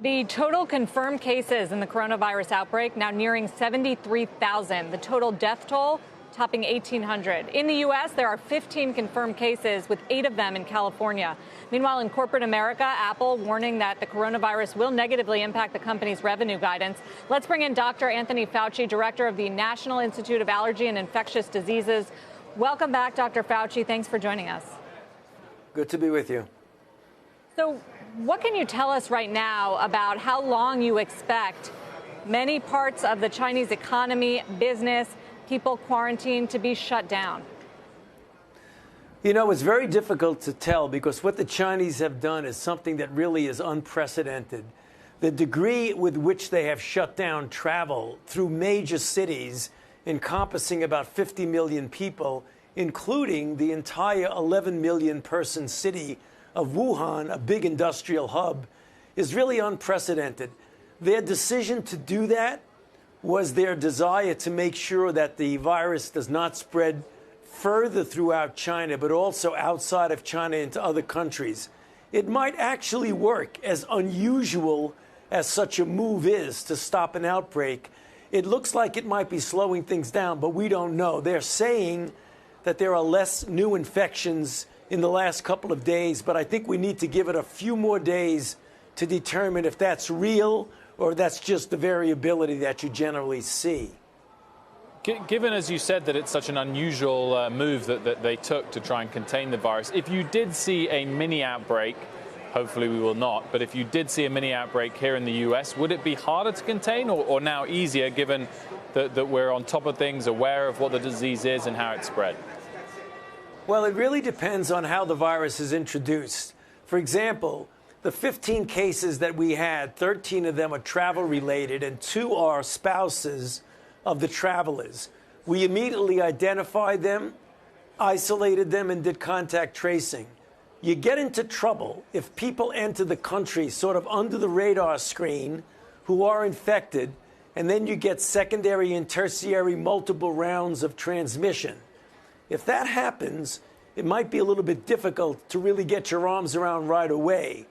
The total confirmed cases in the coronavirus outbreak now nearing 73,000. The total death toll topping 1,800. In the U.S., there are 15 confirmed cases, with 8 of them in California. Meanwhile, in corporate America, Apple warning that the coronavirus will negatively impact the company's revenue guidance. Let's bring in Dr. Anthony Fauci, director of the National Institute of Allergy and Infectious Diseases. Welcome back, Dr. Fauci. Thanks for joining us. Good to be with you. So what can you tell us right now about how long you expect many parts of the Chinese economy, business, people quarantined to be shut down? You know, it's very difficult to tell because what the Chinese have done is something that really is unprecedented. The degree with which they have shut down travel through major cities encompassing about 50 million people, including the entire 11 million person city of Wuhan, a big industrial hub, is really unprecedented. Their decision to do that was their desire to make sure that the virus does not spread further throughout China, but also outside of China into other countries. It might actually work, as unusual as such a move is to stop an outbreak. It looks like it might be slowing things down, but we don't know. They're saying that there are less new infections in the last couple of days, but I think we need to give it a few more days to determine if that's real or that's just the variability that you generally see. Given, as you said, that it's such an unusual move that they took to try and contain the virus, if you did see a mini outbreak, hopefully we will not, but if you did see a mini outbreak here in the US, would it be harder to contain or now easier, given that we're on top of things, aware of what the disease is and how it's spread? Well, it really depends on how the virus is introduced. For example, the 15 cases that we had, 13 of them are travel-related and 2 are spouses of the travelers. We immediately identified them, isolated them, and did contact tracing. You get into trouble if people enter the country sort of under the radar screen who are infected, and then you get secondary and tertiary multiple rounds of transmission. If that happens, it might be a little bit difficult to really get your arms around right away.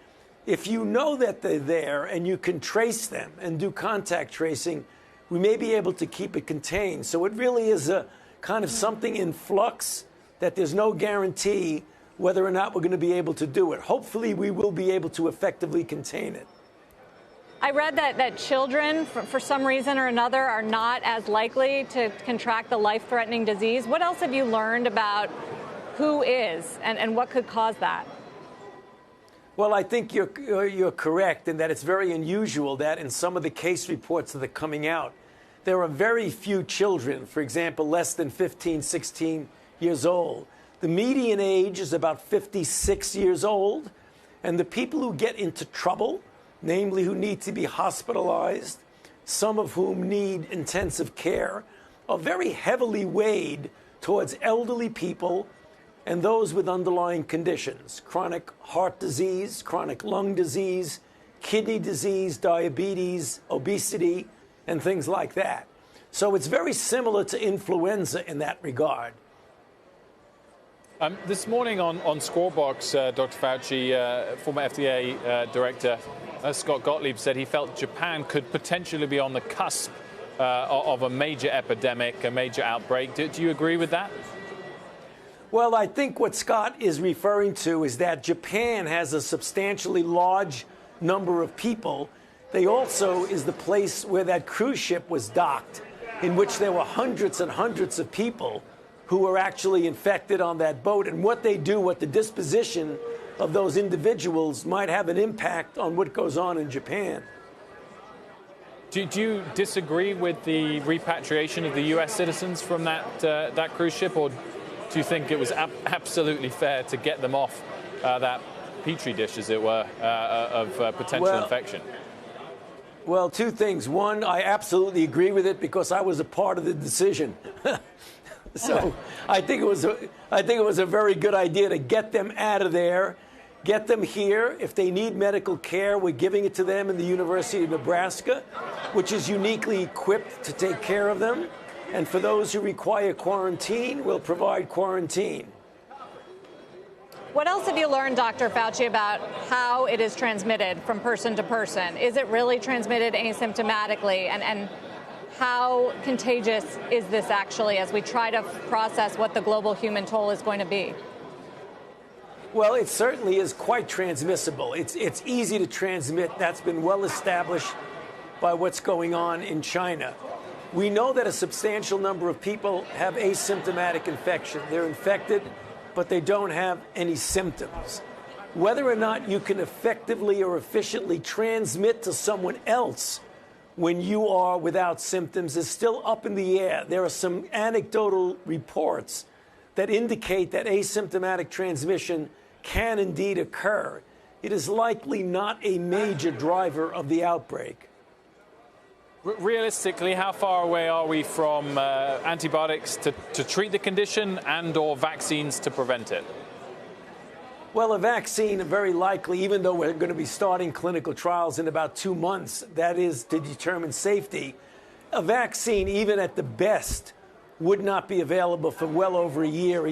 If you know that they're there and you can trace them and do contact tracing, we may be able to keep it contained. So it really is a kind of something in flux that there's no guarantee whether or not we're going to be able to do it. Hopefully, we will be able to effectively contain it. I read that children, for some reason or another, are not as likely to contract the life-threatening disease. What else have you learned about who is and what could cause that? Well, I think you're correct in that it's very unusual that in some of the case reports that are coming out, there are very few children, for example, less than 15, 16 years old. The median age is about 56 years old, and the people who get into trouble, namely who need to be hospitalized, some of whom need intensive care, are very heavily weighed towards elderly people and those with underlying conditions, chronic heart disease, chronic lung disease, kidney disease, diabetes, obesity, and things like that. So it's very similar to influenza in that regard. This morning on Squawk Box, Dr. Fauci, former FDA director Scott Gottlieb said he felt Japan could potentially be on the cusp of a major epidemic, a major outbreak. Do you agree with that? Well, I think what Scott is referring to is that Japan has a substantially large number of people. They also is the place where that cruise ship was docked, in which there were hundreds and hundreds of people who were actually infected on that boat. And what they do, what the disposition of those individuals might have an impact on what goes on in Japan. Do you disagree with the repatriation of the U.S. citizens from that cruise ship, or do you think it was absolutely fair to get them off that petri dish, as it were, of potential infection? Well, 2 things. One, I absolutely agree with it because I was a part of the decision. So I think it was a very good idea to get them out of there, get them here. If they need medical care, we're giving it to them in the University of Nebraska, which is uniquely equipped to take care of them. And for those who require quarantine, we'll provide quarantine. What else have you learned, Dr. Fauci, about how it is transmitted from person to person? Is it really transmitted asymptomatically? And how contagious is this actually as we try to process what the global human toll is going to be? Well, it certainly is quite transmissible. It's easy to transmit. That's been well established by what's going on in China. We know that a substantial number of people have asymptomatic infection. They're infected, but they don't have any symptoms. Whether or not you can effectively or efficiently transmit to someone else when you are without symptoms is still up in the air. There are some anecdotal reports that indicate that asymptomatic transmission can indeed occur. It is likely not a major driver of the outbreak. Realistically, how far away are we from antibiotics to treat the condition and or vaccines to prevent it? Well, a vaccine, very likely, even though we're going to be starting clinical trials in about 2 months, that is to determine safety, a vaccine, even at the best, would not be available for well over a year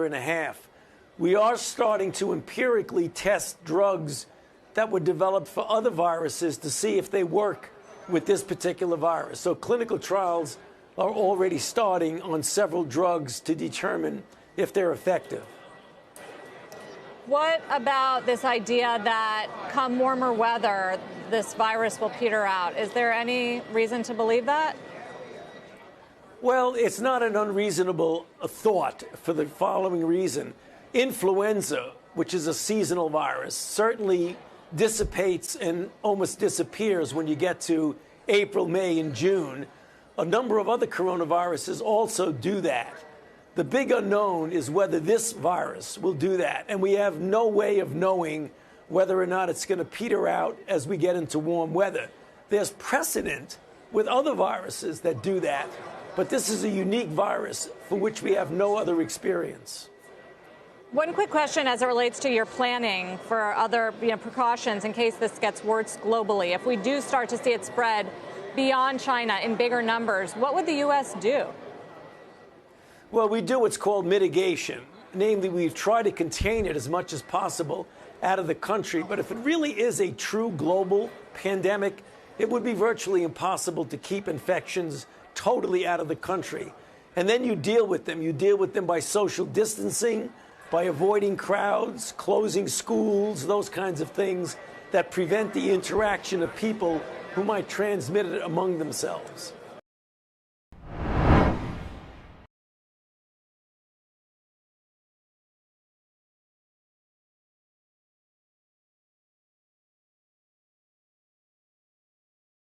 and a half. We are starting to empirically test drugs that were developed for other viruses to see if they work with this particular virus. So clinical trials are already starting on several drugs to determine if they're effective. What about this idea that come warmer weather, this virus will peter out? Is there any reason to believe that? Well, it's not an unreasonable thought for the following reason. Influenza, which is a seasonal virus, certainly dissipates and almost disappears when you get to April, May, and June. A number of other coronaviruses also do that. The big unknown is whether this virus will do that, and we have no way of knowing whether or not it's going to peter out as we get into warm weather. There's precedent with other viruses that do that, but this is a unique virus for which we have no other experience. One quick question as it relates to your planning for other precautions in case this gets worse globally. If we do start to see it spread beyond China in bigger numbers, what would the U.S. do? Well, we do what's called mitigation. Namely, we've tried to contain it as much as possible out of the country. But if it really is a true global pandemic, it would be virtually impossible to keep infections totally out of the country. And then you deal with them. You deal with them by social distancing, by avoiding crowds, closing schools, those kinds of things that prevent the interaction of people who might transmit it among themselves.